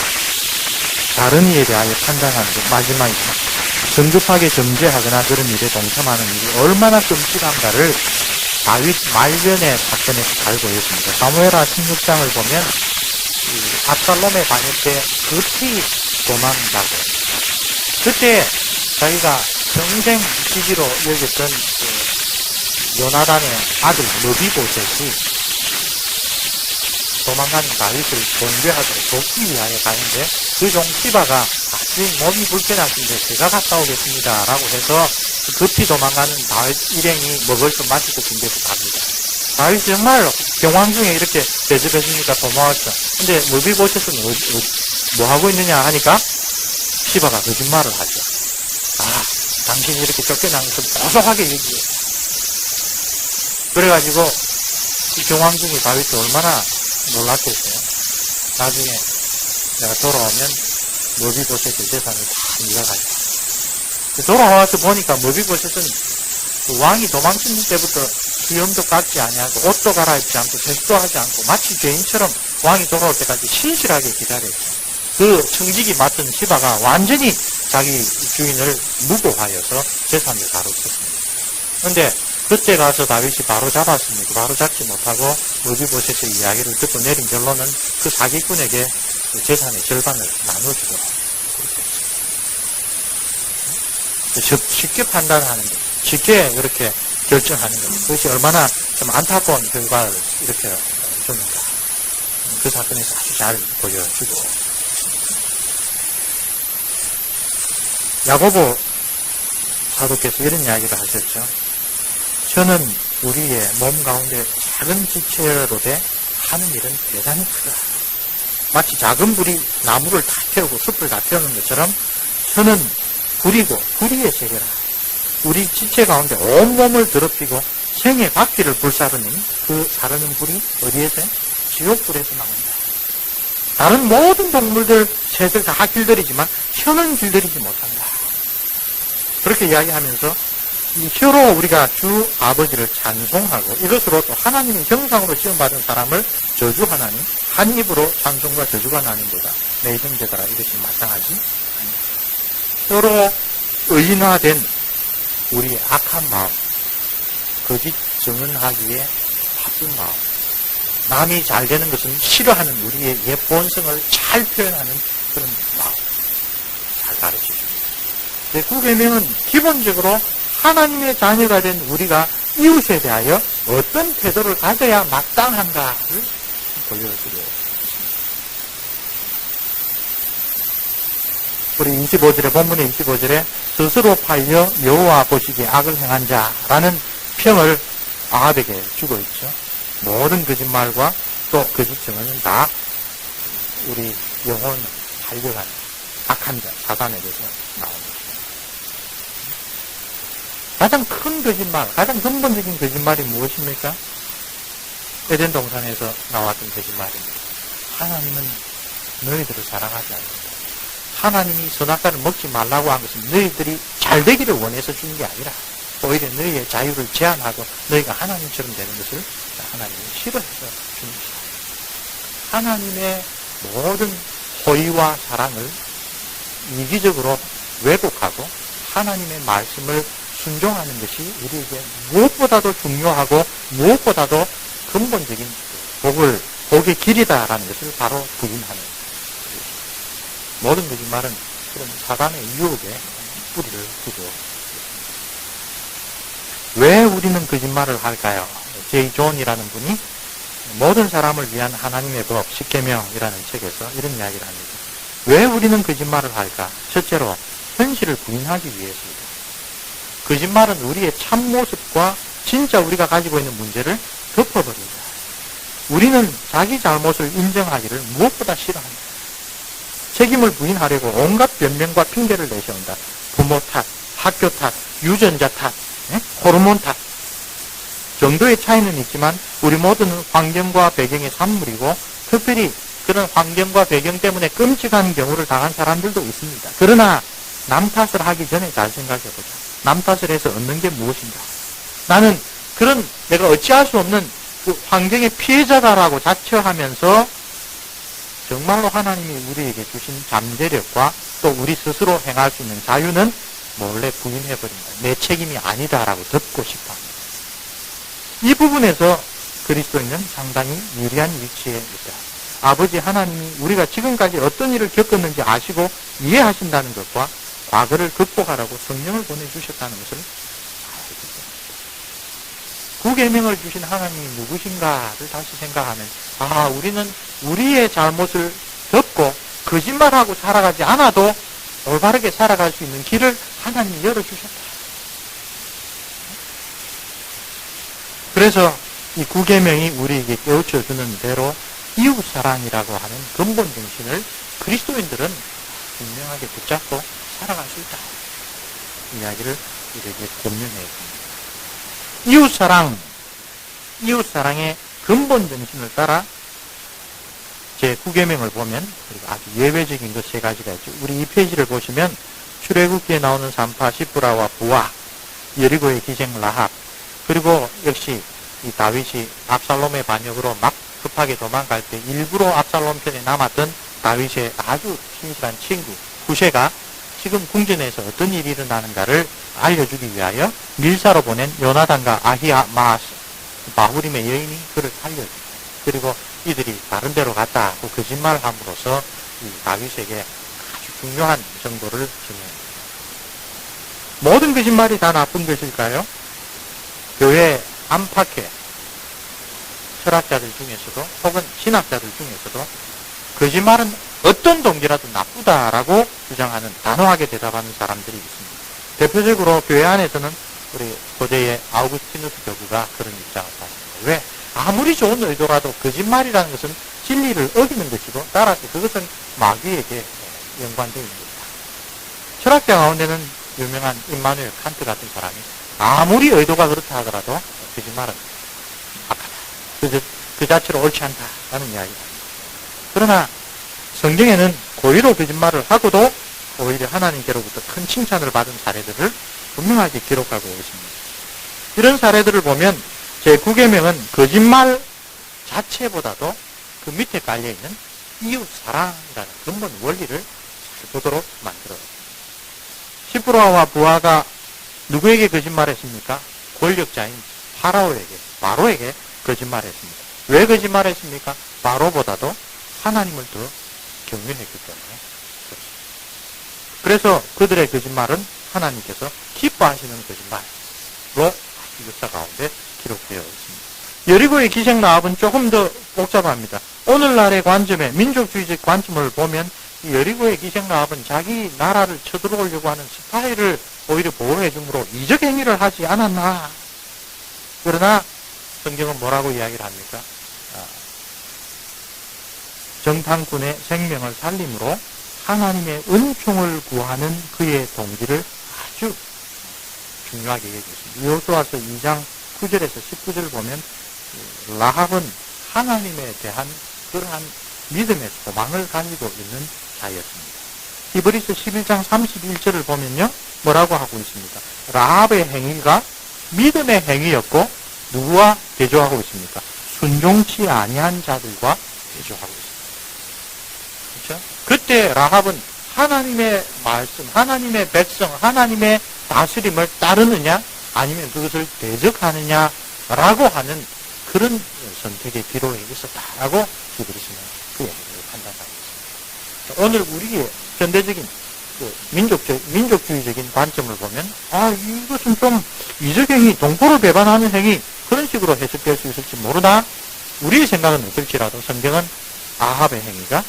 다른 이에 대하여 판단하는 것, 마지막입니다. 성급하게 점죄하거나 그런 일에 동참하는 일이 얼마나 끔찍한가를 다윗 말년의 사건에서 잘 보였습니다. 사무엘하 16장을 보면 압살롬의 반역 때 급히 도망가고, 그때 자기가 평생 지지로 여겼던 요나단의 아들 느비보셋이 도망가는 다윗을 공개하도록 돕기 위하여 가는데, 그 종 시바가 몸이 불편하신데 제가 갔다 오겠습니다 라고 해서 급히 도망가는 다윗 일행이 먹을 것 마실 것 준비해서 갑니다. 다윗이 정말 경황 중에 이렇게 대접해주니까 고마웠죠. 근데 느비보셋은 뭐 하고 있느냐 하니까 시바가 거짓말을 하죠. 당신이 이렇게 쫓겨난 것을 고소하게 얘기해요. 그래가지고 이 경황 중에 다윗이 얼마나 놀랐겠어요. 나중에 내가 돌아오면 느비보셋의 재산을 다 네가 가져. 돌아와서 보니까 느비보셋은 그 왕이 도망친 때부터 수염도 깎지 아니하고 옷도 갈아입지 않고 세수도 하지 않고 마치 죄인처럼 왕이 돌아올 때까지 신실하게 기다렸어요. 그 청지기 맡은 시바가 완전히 자기 주인을 무고하여서 재산을 다뤘었습니다. 그런데 그때 가서 다윗이 바로 잡았습니다. 바로 잡지 못하고 느비보셋의 이야기를 듣고 내린 결론은 그 사기꾼에게 재산의 절반을 나눠주도록 그렇게 했어요. 쉽게 판단하는 것, 쉽게 그렇게 결정하는 것, 그것이 얼마나 좀 안타까운 결과를 이렇게 줬는가. 그 사건에서 아주 잘 보여주고. 야고보 사도께서 이런 이야기를 하셨죠. 저는 우리의 몸 가운데 작은 지체로 돼 하는 일은 대단히 크다. 마치 작은 불이 나무를 다 태우고 숲을 다 태우는 것처럼 저는 불의의 세계라. 우리 지체 가운데 온몸을 더럽히고 생의 박쥐를 불사르니 그 사르는 불이 어디에서? 지옥불에서 나온다. 다른 모든 동물들, 새들 다 길들이지만 혀는 길들이지 못한다. 그렇게 이야기하면서 이 혀로 우리가 주 아버지를 찬송하고 이것으로 또 하나님의 형상으로 지음받은 사람을 저주하나니 한 입으로 찬송과 저주가 나는도다. 내 형제들아 이것이 마땅하지? 혀로 의인화된 우리의 악한 마음, 거짓 증언하기에 바쁜 마음, 남이 잘 되는 것은 싫어하는 우리의 옛 본성을 잘 표현하는 그런 마음 잘 가르쳐줍니다. 그 계명은 기본적으로 하나님의 자녀가 된 우리가 이웃에 대하여 어떤 태도를 가져야 마땅한가를 보여드려요. 우리 25절에, 본문의 25절에 스스로 팔려 여호와 보시기에 악을 행한 자라는 평을 아합에게 주고 있죠. 모든 거짓말과 또 거짓 증언은 다 우리 영혼을 살려가는 악한 자, 사단에게서 나옵니다. 가장 큰 거짓말, 가장 근본적인 거짓말이 무엇입니까? 에덴 동산에서 나왔던 거짓말입니다. 하나님은 너희들을 사랑하지 않는다. 하나님이 선악과를 먹지 말라고 한 것은 너희들이 잘 되기를 원해서 준 게 아니라 오히려 너희의 자유를 제한하고 너희가 하나님처럼 되는 것을 하나님이 싫어해서 준 것이다. 하나님의 모든 호의와 사랑을 이기적으로 왜곡하고 하나님의 말씀을 순종하는 것이 우리에게 무엇보다도 중요하고 무엇보다도 근본적인 복의 길이다라는 것을 바로 부인하는 모든 거짓말은 그런 사단의 유혹에 뿌리를 두고 왜 우리는 거짓말을 할까요? 제이 존이라는 분이 모든 사람을 위한 하나님의 법, 십계명이라는 책에서 이런 이야기를 합니다. 왜 우리는 거짓말을 할까? 첫째로 현실을 부인하기 위해서입니다. 거짓말은 우리의 참모습과 진짜 우리가 가지고 있는 문제를 덮어버립니다. 우리는 자기 잘못을 인정하기를 무엇보다 싫어합니다. 책임을 부인하려고 온갖 변명과 핑계를 내세운다. 부모 탓, 학교 탓, 유전자 탓, 호르몬 탓. 정도의 차이는 있지만 우리 모두는 환경과 배경의 산물이고 특별히 그런 환경과 배경 때문에 끔찍한 경우를 당한 사람들도 있습니다. 그러나 남 탓을 하기 전에 잘 생각해보자. 남 탓을 해서 얻는 게 무엇인가? 나는 그런 내가 어찌할 수 없는 그 환경의 피해자다라고 자처하면서 정말로 하나님이 우리에게 주신 잠재력과 또 우리 스스로 행할 수 있는 자유는 몰래 부인해버린다. 내 책임이 아니다라고 듣고 싶어 합니다. 이 부분에서 그리스도인은 상당히 유리한 위치에 있다. 아버지 하나님이 우리가 지금까지 어떤 일을 겪었는지 아시고 이해하신다는 것과 과거를 극복하라고 성령을 보내주셨다는 것을 알게 됩니다. 구계명을 주신 하나님이 누구신가를 다시 생각하면 우리는 우리의 잘못을 덮고 거짓말하고 살아가지 않아도 올바르게 살아갈 수 있는 길을 하나님이 열어주셨다. 그래서 이 구계명이 우리에게 깨우쳐주는 대로 이웃사랑이라고 하는 근본 정신을 그리스도인들은 분명하게 붙잡고 살아갈 수 있다. 이야기를 우리에게 권면해 있습니다. 이웃사랑의 근본 정신을 따라 제9계명을 보면 그리고 아주 예외적인 것 3가지가 있죠. 우리 이 페이지를 보시면 출애굽기에 나오는 산파 시프라와 부하, 여리고의 기생 라합, 그리고 역시 이 다윗이 압살롬의 반역으로 막 급하게 도망갈 때 일부러 압살롬 편에 남았던 다윗의 아주 친실한 친구 후세가 지금 궁전에서 어떤 일이 일어나는가를 알려주기 위하여 밀사로 보낸 요나단과 아히마아스 바후림의 여인이 그를 살려줍니다. 그리고 이들이 다른 데로 갔다 하고 거짓말함으로써 이 다윗에게 아주 중요한 정보를 전해줍니다. 모든 거짓말이 다 나쁜 것일까요? 교회 안팎의 철학자들 중에서도 혹은 신학자들 중에서도 거짓말은 어떤 동기라도 나쁘다라고 주장하는 단호하게 대답하는 사람들이 있습니다. 대표적으로 교회 안에서는 우리 고대의 아우구스티누스 교구가 그런 입장을 받습니다. 왜? 아무리 좋은 의도라도 거짓말이라는 것은 진리를 어기는 것이고 따라서 그것은 마귀에게 연관되어 있는 것이다. 철학자 가운데는 유명한 임마누엘 칸트 같은 사람이 아무리 의도가 그렇다 하더라도 거짓말은 악하다. 그 자체로 옳지 않다라는 이야기를 합니다. 그러나 성경에는 고의로 거짓말을 하고도 오히려 하나님께로부터 큰 칭찬을 받은 사례들을 분명하게 기록하고 있습니다. 이런 사례들을 보면 제9계명은 거짓말 자체보다도 그 밑에 깔려있는 이웃사랑이라는 근본 원리를 잘 보도록 만들어요. 시프라와 부하가 누구에게 거짓말했습니까? 권력자인 바로에게 거짓말했습니다. 왜 거짓말했습니까? 바로보다도 하나님을 더 경외했기 때문에 그렇습니다. 그래서 그들의 거짓말은 하나님께서 기뻐하시는 거짓말로 역사 가운데 기록되어 있습니다. 여리고의 기생 라합은 조금 더 복잡합니다. 오늘날의 관점에 민족주의적 관점을 보면 이 여리고의 기생 라합은 자기 나라를 쳐들어오려고 하는 스파이를 오히려 보호해 주므로 이적 행위를 하지 않았나. 그러나 성경은 뭐라고 이야기를 합니까? 정탐꾼의 생명을 살림으로 하나님의 은총을 구하는 그의 동기를 아주 중요하게 얘기했습니다. 여호수아서 2장 9절에서 19절 보면 라합은 하나님에 대한 그러한 믿음의 소망을 가지고 있는 자였습니다. 히브리서 11장 31절을 보면요. 뭐라고 하고 있습니까? 라합의 행위가 믿음의 행위였고 누구와 대조하고 있습니까? 순종치 아니한 자들과 대조하고 있습니다. 그렇죠? 그때 라합은 하나님의 말씀, 하나님의 백성, 하나님의 다스림을 따르느냐 아니면 그것을 대적하느냐라고 하는 그런 선택의 기로에 있었다라고 히브리서는 그 얘기를 판단하고 있습니다. 오늘 우리의 현대적인 민족주의적인 관점을 보면 이것은 좀 이적행위, 동포를 배반하는 행위 그런 식으로 해석될 수 있을지 모르나 우리의 생각은 어떨지라도 성경은 아합의 행위가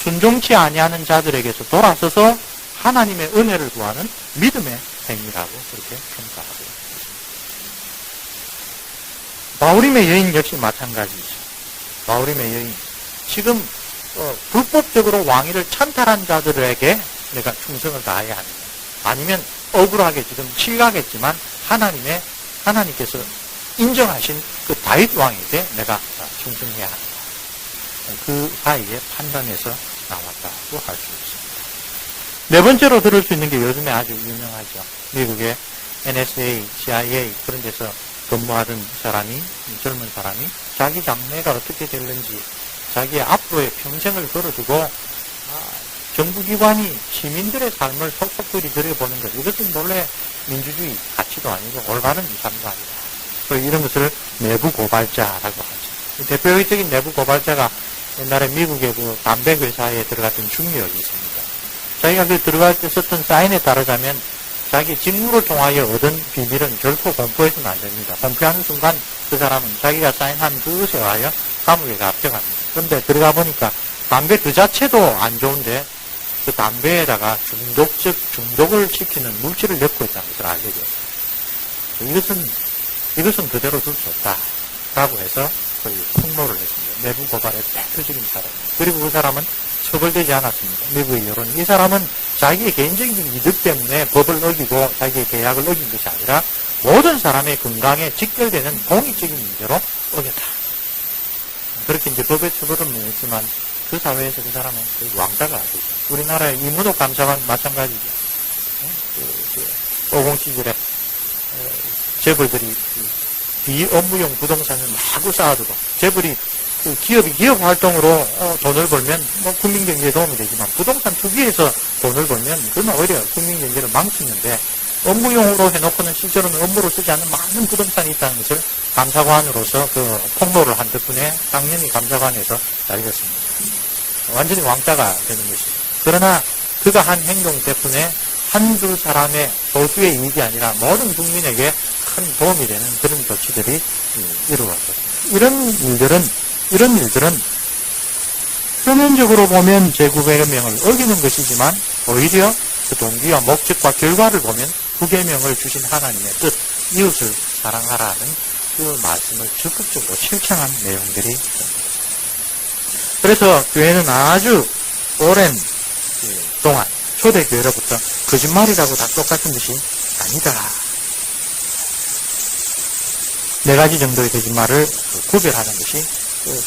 순종치 아니하는 자들에게서 돌아서서 하나님의 은혜를 구하는 믿음의 행위라고 그렇게 평가하고 있습니다. 바후림의 여인 역시 마찬가지죠. 바후림의 여인 지금 불법적으로 왕위를 찬탈한 자들에게 내가 충성을 다해야 하느냐 아니면 억울하게 지금 실가겠지만 하나님께서 인정하신 그 다윗 왕에게 내가 충성해야 한다. 그 사이에 판단해서 나왔다고 할 수 있습니다. 네 번째로 들을 수 있는 게 요즘에 아주 유명하죠. 미국의 NSA, CIA 그런 데서 근무하던 사람이, 젊은 사람이 자기 장래가 어떻게 될는지 자기의 앞으로의 평생을 걸어두고 정부기관이 시민들의 삶을 속속들이 들여보는 것, 이것은 본래 민주주의 가치도 아니고 올바른 삶도 아니다. 이런 것을 내부 고발자라고 하죠. 대표적인 내부 고발자가 옛날에 미국의 그 담배 회사에 들어갔던 중력이 있습니다. 자기가 그 들어갈 때 썼던 사인에 따르자면 자기 직무를 통하여 얻은 비밀은 결코 공표해서는 안 됩니다. 공표하는 순간 그 사람은 자기가 사인한 그것에 의하여 감옥에 잡혀갑니다. 그런데 들어가 보니까 담배 그 자체도 안 좋은데 그 담배에다가 중독을 시키는 물질을 넣고 있다는 것을 알게 되었습니다. 이것은 그대로 둘 수 없다라고 해서 거의 폭로를 했습니다. 내부 고발의 대표적인 사람. 그리고 그 사람은 처벌되지 않았습니다. 미국의 여론은. 이 사람은 자기의 개인적인 이득 때문에 법을 어기고 자기의 계약을 어긴 것이 아니라 모든 사람의 건강에 직결되는 공익적인 문제로 어겼다. 그렇게 이제 법의 처벌은 했지만 그 사회에서 그 사람은 거의 왕자가 되죠. 우리나라의 이문옥 감사관 마찬가지죠. 50 시절에 재벌들이 비업무용 부동산을 마구 쌓아두고 재벌이 그 기업이 기업 활동으로 돈을 벌면 뭐 국민 경제에 도움이 되지만 부동산 투기해서 돈을 벌면 그건 오히려 국민 경제를 망치는데 업무용으로 해놓고는 실제로는 업무로 쓰지 않는 많은 부동산이 있다는 것을 감사관으로서 그 폭로를 한 덕분에 당연히 감사관에서 알렸습니다. 완전히 왕따가 되는 것이죠. 그러나 그가 한 행동 덕분에 한두 사람의 소수의 이익이 아니라 모든 국민에게 큰 도움이 되는 그런 조치들이 이루어졌습니다. 이런 일들은 표면적으로 보면 제9계명을 어기는 것이지만 오히려 그 동기와 목적과 결과를 보면 9계명을 주신 하나님의 뜻, 이웃을 사랑하라는 그 말씀을 적극적으로 실천한 내용들이 있습니다. 그래서 교회는 아주 오랜 동안 초대교회로부터 거짓말이라고 다 똑같은 것이 아니다. 4가지 정도의 거짓말을 구별하는 것이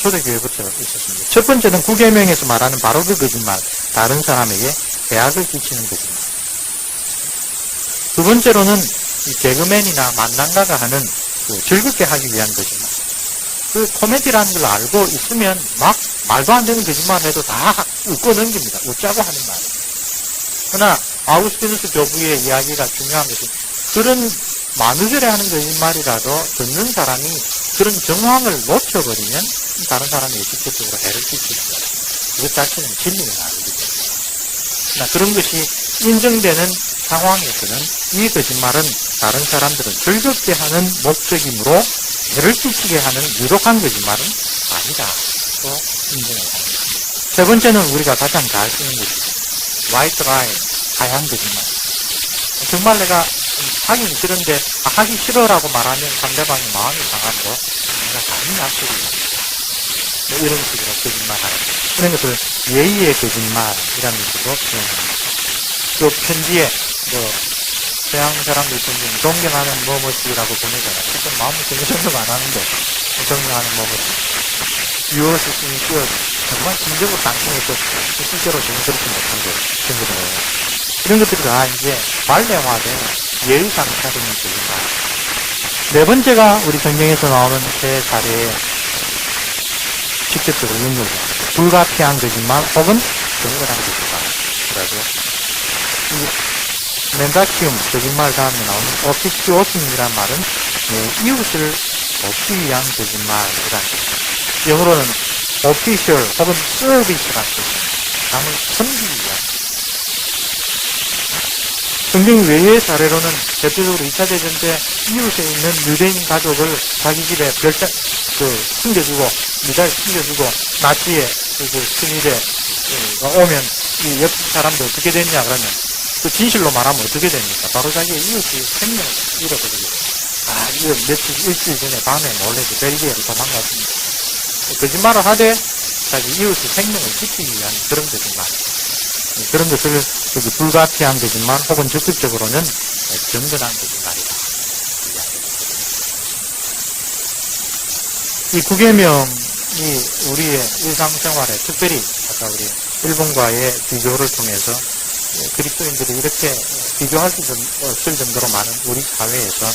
초대교회부터 있었습니다. 첫 번째는 9계명에서 말하는 바로 그 거짓말, 다른 사람에게 해악을 끼치는 거짓말. 두 번째로는 개그맨이나 만난가가 하는 즐겁게 하기 위한 거짓말. 그 코미디라는 걸 알고 있으면 막 말도 안 되는 거짓말을 해도 다 웃고 넘깁니다. 웃자고 하는 말. 그러나 아우구스티누스 교부의 이야기가 중요한 것이 그런 만우절에 하는 거짓말이라도 듣는 사람이 그런 정황을 놓쳐버리면 다른 사람에게 직접적으로 해를 끼칠 수가 있습니다. 그것 자체는 진리는 아니기 때문에. 그러나 그런 것이 인정되는 상황에서는 이 거짓말은 다른 사람들은 즐겁게 하는 목적이므로 해를 끼치게 하는 유독한 거짓말은 아니다. 또 인정을 하는 것입니다. 세 번째는 우리가 가장 잘 쓰는 것입니다. white lie, 하얀 거짓말. 정말 내가 하긴 싫은데 하기 싫어라고 말하면 상대방이 마음이 상하고 내가 다른 약속이 뭐 이런 식으로 거짓말하는 이런 것을 예의의 거짓말이라는 식으로 표현합니다. 또 편지에 서양 사람들 종종 존경하는 뭐뭐지라고 보내잖아요. 실제 마음을 전혀 생각 안 하는데 존경하는 뭐뭐지. 유어스 시니까 정말 심적으로 당신에서 실제로 정서롭지 못한 것 정도로 이런 것들이 다 이제 말례화된 예의상 차리는 거짓말. 네 번째가 우리 성경에서 나오는 세 사례에 직접적으로 연결됩니다. 불가피한 거짓말 혹은 정결한 거짓말. 그래서 멘다키움, 거짓말 다음에 나오는 오피시오심이란 말은 이웃을 돕기 위한 거짓말이라는 것입니다. 영어로는 official 혹은 service라는 뜻입니다. 남을 섬기기 위한. 성경 외의 사례로는 대표적으로 2차 대전 때 이웃에 있는 유대인 가족을 자기 집에 숨겨주고, 미사일 숨겨주고, 나치의 승리대가 오면 이 옆 사람들 어떻게 됐냐 그러면 그 진실로 말하면 어떻게 됩니까? 바로 자기의 이웃이 생명을 잃어버리게 됩니다. 이거 일주일 전에 밤에 몰래 벨기에로 도망갔습니다. 거짓말을 하되 자기 이웃의 생명을 지키기 위한 그런 거짓말. 그런 것을 여기 불가피한 거짓말 혹은 적극적으로는 정근한 거짓말이다. 이 9계명이 우리의 일상생활에 특별히 아까 우리 일본과의 비교를 통해서 그리스도인들이 이렇게 비교할 수 없을 정도로 많은 우리 사회에서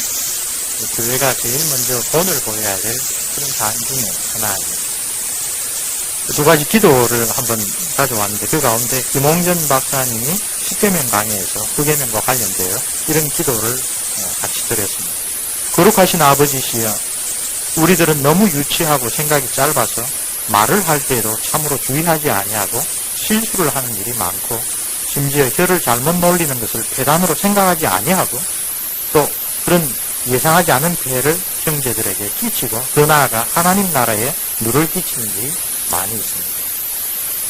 교회가 제일 먼저 본을 보여야 될 그런 사안 중에 하나입니다. 두 가지 기도를 한번 가져왔는데 그 가운데 김홍전 박사님이 십계명 강의에서 구계명과 관련되어 이런 기도를 같이 드렸습니다. 거룩하신 아버지시여, 우리들은 너무 유치하고 생각이 짧아서 말을 할 때에도 참으로 주의하지 아니하고 실수를 하는 일이 많고 심지어 혀를 잘못 놀리는 것을 폐단으로 생각하지 아니하고 또 그런 예상하지 않은 피해를 형제들에게 끼치고 더 나아가 하나님 나라에 누를 끼치는 일이 많이 있습니다.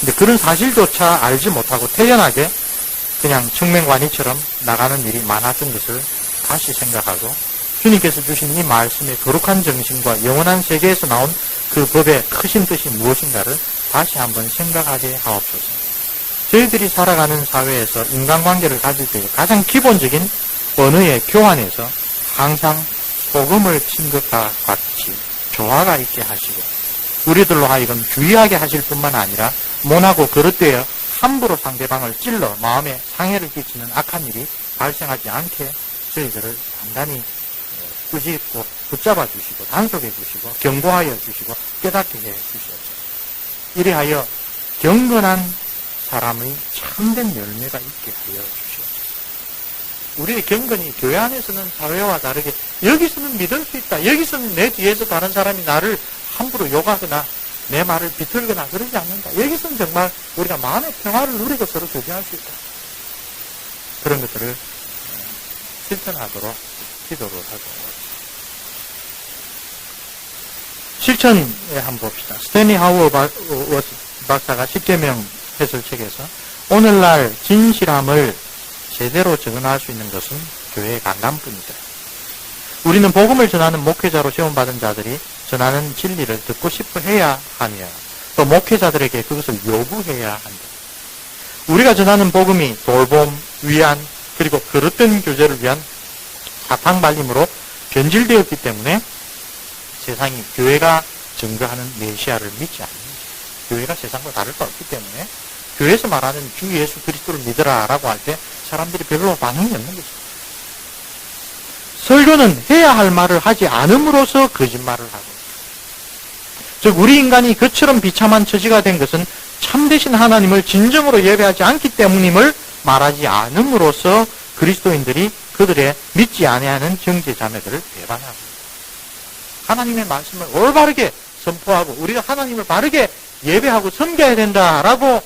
근데 그런 사실조차 알지 못하고 태연하게 그냥 청맹관이처럼 나가는 일이 많았던 것을 다시 생각하고 주님께서 주신 이 말씀의 거룩한 정신과 영원한 세계에서 나온 그 법의 크신 뜻이 무엇인가를 다시 한번 생각하게 하옵소서. 저희들이 살아가는 사회에서 인간관계를 가질 때 가장 기본적인 언어의 교환에서 항상 복음을 친 것과 같이 조화가 있게 하시고 우리들로 하여금 주의하게 하실 뿐만 아니라 모나고 그릇되어 함부로 상대방을 찔러 마음에 상해를 끼치는 악한 일이 발생하지 않게 저희들을 단단히 꾸짖고 붙잡아 주시고 단속해 주시고 경고하여 주시고 깨닫게 해 주시옵소서. 이리하여 경건한 사람의 참된 열매가 있게 하여 주시옵소서. 우리의 경건이 교회 안에서는 사회와 다르게 여기서는 믿을 수 있다. 여기서는 내 뒤에서 다른 사람이 나를 함부로 욕하거나 내 말을 비틀거나 그러지 않는다. 여기서는 정말 우리가 마음의 평화를 누리고 서로 교제할 수 있다. 그런 것들을 실천하도록 기도를 하고 실천에 한번 봅시다. 스탠리 하우어 박사가 십계명 해설책에서 오늘날 진실함을 제대로 적응할 수 있는 것은 교회의 강단뿐이다. 우리는 복음을 전하는 목회자로 지원받은 자들이 전하는 진리를 듣고 싶어 해야 하며 또 목회자들에게 그것을 요구해야 한다. 우리가 전하는 복음이 돌봄, 위안, 그리고 그릇된 교제를 위한 사탕발림으로 변질되었기 때문에 세상이 교회가 증거하는 메시아를 믿지 않습니다. 교회가 세상과 다를 바 없기 때문에 교회에서 말하는 주 예수 그리스도를 믿으라라고 할 때 사람들이 별로 반응이 없는 것입니다. 설교는 해야 할 말을 하지 않음으로써 거짓말을 하고 즉 우리 인간이 그처럼 비참한 처지가 된 것은 참되신 하나님을 진정으로 예배하지 않기 때문임을 말하지 않음으로써 그리스도인들이 그들의 믿지 아니하는 형제자매들을 배반하고 하나님의 말씀을 올바르게 선포하고 우리가 하나님을 바르게 예배하고 섬겨야 된다라고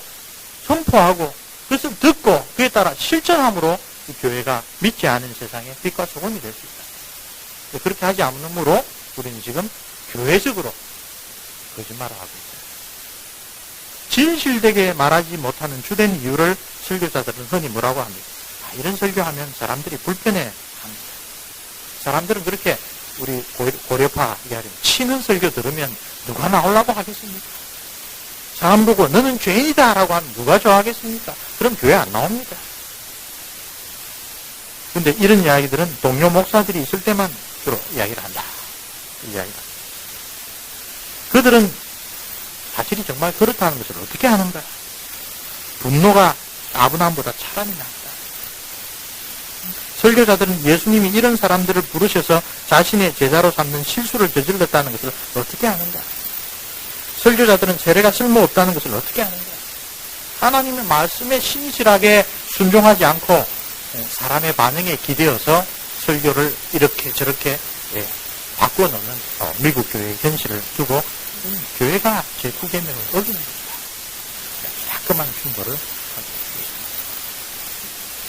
선포하고 그것을 듣고 그에 따라 실천함으로 이 교회가 믿지 않은 세상에 빛과 소금이 될 수 있다. 그렇게 하지 않으므로 우리는 지금 교회적으로 거짓말을 하고 있어요. 진실되게 말하지 못하는 주된 이유를 설교자들은 흔히 뭐라고 합니다. 이런 설교하면 사람들이 불편해합니다. 사람들은 그렇게 우리 고려파 이야기하면 치는 설교 들으면 누가 나오려고 하겠습니까? 사람 보고 너는 죄인이다 라고 하면 누가 좋아하겠습니까? 그럼 교회 안 나옵니다. 근데 이런 이야기들은 동료 목사들이 있을 때만 주로 이야기를 한다. 이야기다. 그들은 사실이 정말 그렇다는 것을 어떻게 하는가? 분노가 아브라함보다 차라리 낫다. 설교자들은 예수님이 이런 사람들을 부르셔서 자신의 제자로 삼는 실수를 저질렀다는 것을 어떻게 하는가? 설교자들은 세례가 쓸모없다는 것을 어떻게 하는가? 하나님의 말씀에 신실하게 순종하지 않고 사람의 반응에 기대어서 설교를 이렇게 저렇게 바꿔놓는 미국 교회의 현실을 두고 교회가 제9계명을 어기는 것이다. 따끔한 충고를 하고 있습니다.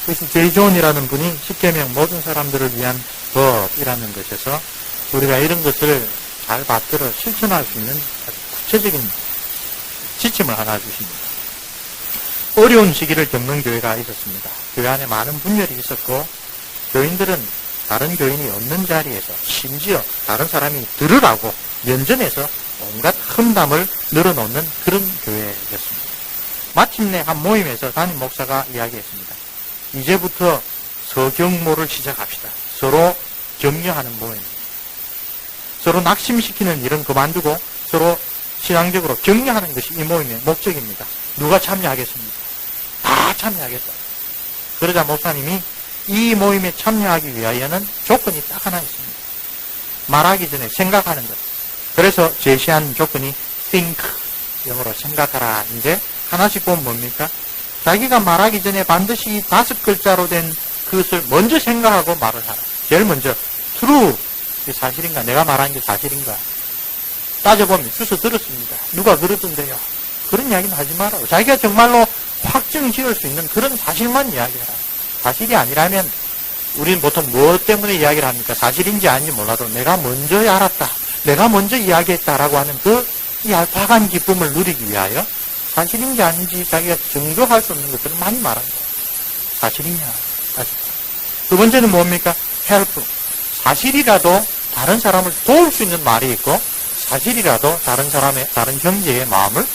그래서 제이 존이라는 분이 10계명 모든 사람들을 위한 법이라는 것에서 우리가 이런 것을 잘 받들어 실천할 수 있는 구체적인 지침을 하나 주십니다. 어려운 시기를 겪는 교회가 있었습니다. 교회 안에 많은 분열이 있었고 교인들은 다른 교인이 없는 자리에서 심지어 다른 사람이 들으라고 면전에서 온갖 흠담을 늘어놓는 그런 교회였습니다. 마침내 한 모임에서 담임 목사가 이야기했습니다. 이제부터 서경모를 시작합시다. 서로 격려하는 모임입니다. 서로 낙심시키는 일은 그만두고 서로 신앙적으로 격려하는 것이 이 모임의 목적입니다. 누가 참여하겠습니까? 다 참여하겠다. 그러자 목사님이 이 모임에 참여하기 위하여는 조건이 딱 하나 있습니다. 말하기 전에 생각하는 것. 그래서 제시한 조건이 think, 영어로 생각하라인데 하나씩 보면 뭡니까? 자기가 말하기 전에 반드시 5글자로 된 그것을 먼저 생각하고 말을 하라. 제일 먼저 true, 이게 사실인가? 내가 말한 게 사실인가? 따져보면 주워 들었습니다. 누가 그러던데요? 그런 이야기는 하지 말라고. 자기가 정말로 확정 지을 수 있는 그런 사실만 이야기해라. 사실이 아니라면 우리는 보통 무엇 때문에 이야기를 합니까? 사실인지 아닌지 몰라도 내가 먼저 알았다. 내가 먼저 이야기했다라고 하는 그 얄팍한 기쁨을 누리기 위하여 사실인지 아닌지 자기가 증거할 수 없는 것들을 많이 말합니다. 사실이냐? 두 번째는 뭡니까? help. 사실이라도 다른 사람을 도울 수 있는 말이 있고 사실이라도 다른 형제의 마음을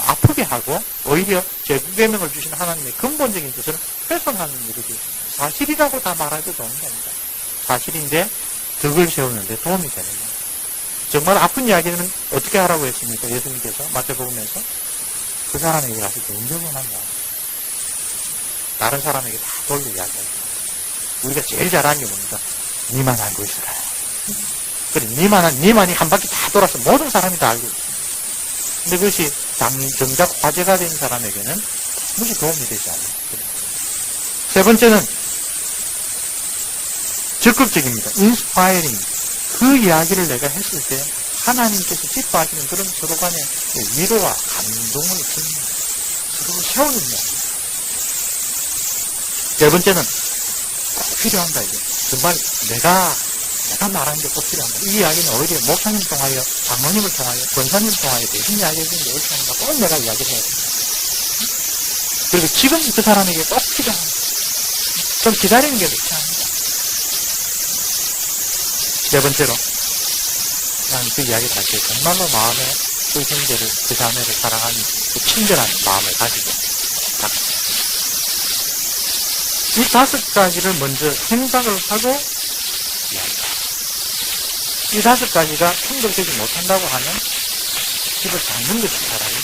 아프게 하고 오히려 제구계명을 주신 하나님의 근본적인 뜻을 훼손하는 일이지. 사실이라고 다 말해도 도움이 됩니다. 사실인데 덕을 세우는데 도움이 되는 거예요. 정말 아픈 이야기는 어떻게 하라고 했습니까? 예수님께서 마태복음에서 그 사람에게 가서 견적을 하냐. 다른 사람에게 다 돌려 이야기하죠. 우리가 제일 잘하는 게 뭡니까? 니만 알고 있어라. 그래, 니만이 한 바퀴 다 돌아서 모든 사람이 다 알고 있어. 근데 그것이 정작 화제가 된 사람에게는 무지 도움이 되지 않아요. 세 번째는 적극적입니다. inspiring. 그 이야기를 내가 했을 때 하나님께서 기뻐하시는 그런 서로 간의 위로와 감동을 주는 서로 세우는 이야기. 네 번째는 꼭 필요한다. 이게. 정말 내가 말하는 게 꼭 필요한다. 이 이야기는 오히려 목사님 통하여, 장로님을 통하여, 권사님 통하여 대신 이야기해 주는 게 옳지 않은가. 꼭 내가 이야기를 해야 된다. 그리고 지금 그 사람에게 꼭 필요합니다. 좀 기다리는 게 좋지 않은가. 네 번째로, 난 그 이야기를 할 때 정말로 마음에 그 형제를, 그 자매를 사랑하는 그 친절한 마음을 가지고 이 5가지를 먼저 생각을 하고 이야기합니다. 이 5가지가 충족되지 못한다고 하면 입을 닫는 것이 차라리.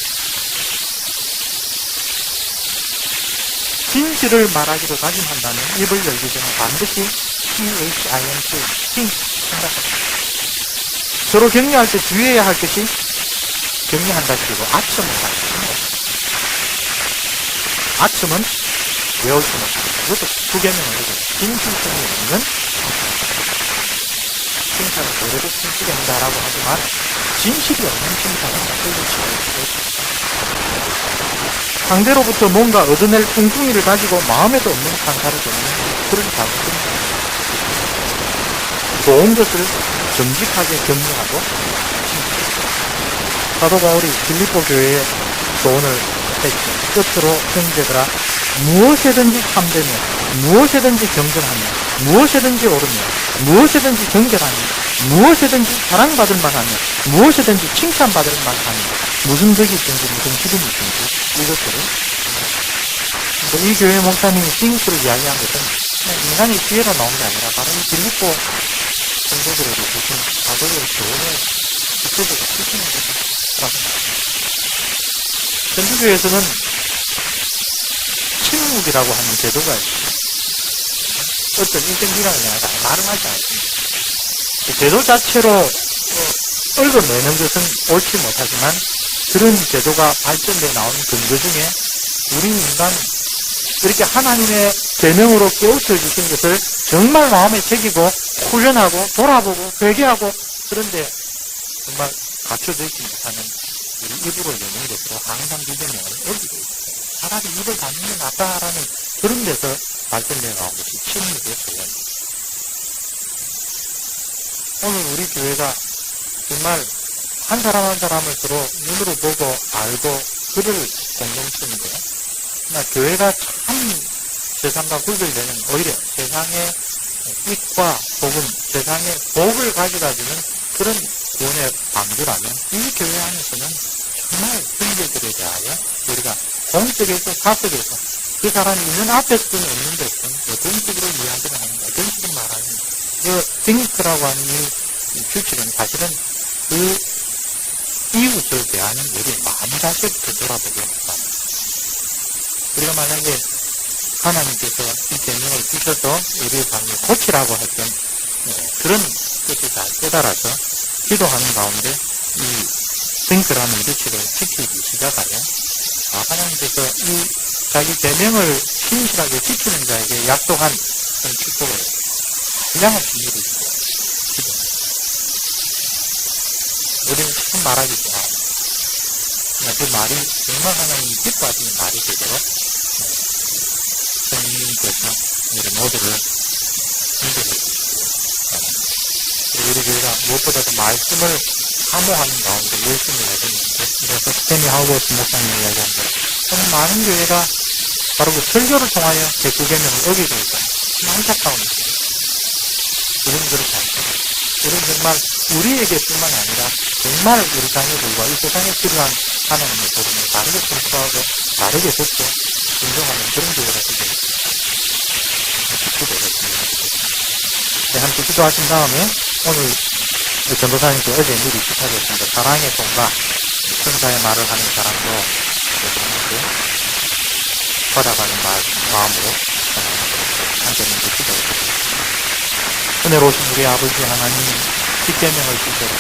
진실을 말하기로 다짐한다면 입을 열기 전에 반드시 think 생각합니다. 서로 격려할 때 주의해야 할 것이 격려한다시고 아첨한다. 아첨은 외울 수 없습니다. 그것도 구개명을 해서 진실성이 없는 칭찬을 그래도 진실이 한다라고 하지만 진실이 없는 칭찬은 틀리지 않습니다. 상대로부터 뭔가 얻어낼 뚱뚱이를 가지고 마음에도 없는 상사를 전하는 그런 자극입니다. 좋은 것을 정직하게 격려하고 사도 바울이 빌립보 교회에 조언을 했죠. 끝으로 형제들아 무엇이든지 참되며 무엇이든지 경건하며 무엇이든지 옳으며 무엇이든지 정결하며 무엇이든지 사랑받을 만하며 무엇이든지 칭찬받을 만하며 무슨 덕이 있든지 무슨 기름이 있든지 이것들을 이 교회 목사님이 싱크를 이야기한 것은 인간의 지혜로 나온 게 아니라 바로 이 빌립보 성도들에게 주신 사도의 교훈을 구체적으로 쓰시는 것이라고 전주교회에서는 침묵이라고 하는 제도가 있습니다. 어떤 일정 기간을 내가 말을 하지 않습니다. 그 제도 자체로 얽어내는 것은 옳지 못하지만 그런 제도가 발전되어 나오는 근거 중에 우리 인간은 이렇게 하나님의 계명으로 깨우쳐 주신 것을 정말 마음에 새기고 훈련하고 돌아보고 회개하고 그런데 정말 갖춰져 있지 못하는 우리 입으로 여는 것으로 항상 비대명을 어기고 있어요. 차라리 입을 닫는 게 낫다라는 그런 데서 발전되어 나온 것이 침묵의 소원입니다. 오늘 우리 교회가 정말 한 사람 한 사람을 서로 눈으로 보고 알고 그럴 공동체인데 교회가 참 세상과 구별되는 오히려 세상의 빛과 복음, 세상의 복을 가져다주는 그런 구원의 방주라면 이 교회 안에서는 정말 형제들에 대하여 우리가 공적에서 사석에서 그 사람이 있는 앞에서든 없는 데서든 어떤 식으로 이야기를 하는가, 어떤 식으로 말하는가. 그 딩크라고 하는 이 규칙은 사실은 그 이웃을 대하는 우리 마음 자체부터 돌아보게 합니다. 우리가 만약에 하나님께서 이 계명을 주셔서 우리의 삶을 고치라고 했던 그런 뜻을 잘 깨달아서 기도하는 가운데 이 싱크라는 규칙을 지키기 시작하면 하나님께서 이 자기 계명을 신실하게 지키는 자에게 약속한 그런 축복을 그냥은 비밀이 있고 기도합니다. 우리는 참 말하기 좋아합니다. 그 말이 정말 하나님이 기뻐하시는 말이 되도록 성령님께서 우리 모두를 인도해 주시고 우리 교회가 무엇보다도 말씀을 사모하는 가운데 열심히 해야 되는데 그래서 스탠리 하우버스 목사님이 이야기한 대로 정말 많은 교회가 바로 그 설교를 통하여 제9계명을 어기고 있다. 참 안타까운 일입니다. 우리는 그렇지 않다. 우리는 정말 우리에게뿐만 아니라 정말 우리 자녀들과 이 세상에 필요한 하나님의 복음을 바르게 선포하고 바르게 듣고 순종하는 그런 교회가 되게 기도했습니다. 네, 함께 기도하신 다음에 오늘 전도사님께 어제 미리 부탁했습니다. 사랑의 손과 천사의 말을 하는 사람도 함께 받아가는 마음으로 함께 먼저 기도했습니다. 은혜로우신 우리 아버지 하나님, 십계명을 주셔서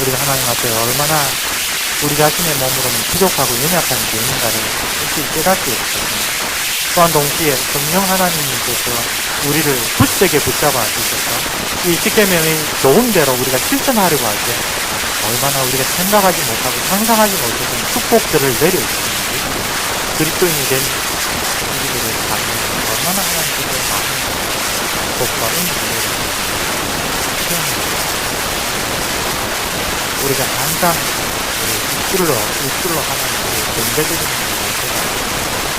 우리가 하나님 앞에 얼마나 우리 자신의 몸으로는 부족하고 연약한 죄인가를 일찍 깨닫게 해주셨습니다. 또한 동시에 성령 하나님께서 우리를 굳세게 붙잡아 주셔서 이 십계명의 좋은 대로 우리가 실천하려고 할 때 얼마나 우리가 생각하지 못하고 상상하지 못했던 축복들을 내려주시는지 그리스도인이 된 우리들의 삶에 얼마나 하나님께서 많은 복과 은혜를 시험합니다. 우리가 항상 입술로 하나님을 경배드리는 것보다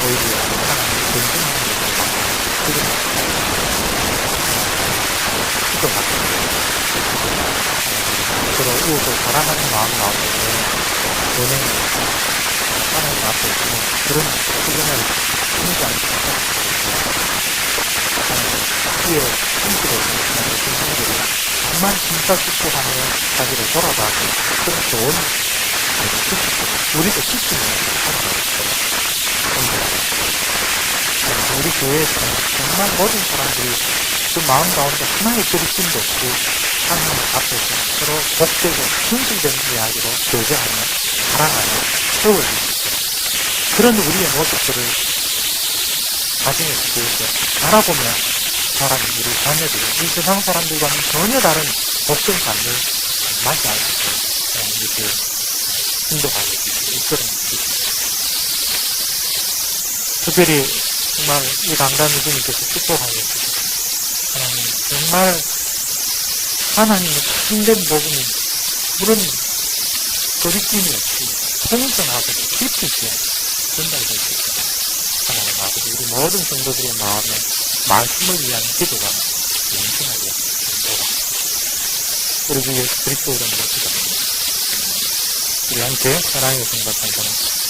오히려 하나님을 존중하는 것보다 지금 기도하고 서로 이웃을 사랑하는 마음 가운데 은행을 하나님 앞에 있는 그런 시간을 힘지 않게 하나님 이에 힘들어서 신앙들이 정말 심사숙고하며 자기를 돌아가고 그런 좋은 우리도 지키는 우리 교회에서 정말 모든 사람들이 그 마음 가운데 하나의 그리심도 없고 하나님 앞에서 서로 복되고 진실된 이야기로 교제하며 사랑하며 세워줄 수 있도록 그런 우리의 모습들을 가정에 대해서 바라보며 사람이 우리 자녀들이 이 세상 사람들과는 전혀 다른 복된 삶을 맞이 할 수 있도록 이렇게 인도하게 해주시고 이끌어 주시고 특별히 정말 이 강단 주님께서 축복하게 해주시고 하나님 정말 하나님의 참된 복음이 그런 거리낌이 없이 풍성하고 깊이 있게 전달될 수 있도록 하나님 아버지 우리 모든 성도들의 마음에 말씀을 위한 기도가 영생하게 인도가 우리 주 예수 그리스도 이름으로 기도합니다. 우리 함께 사랑의 성도 찬송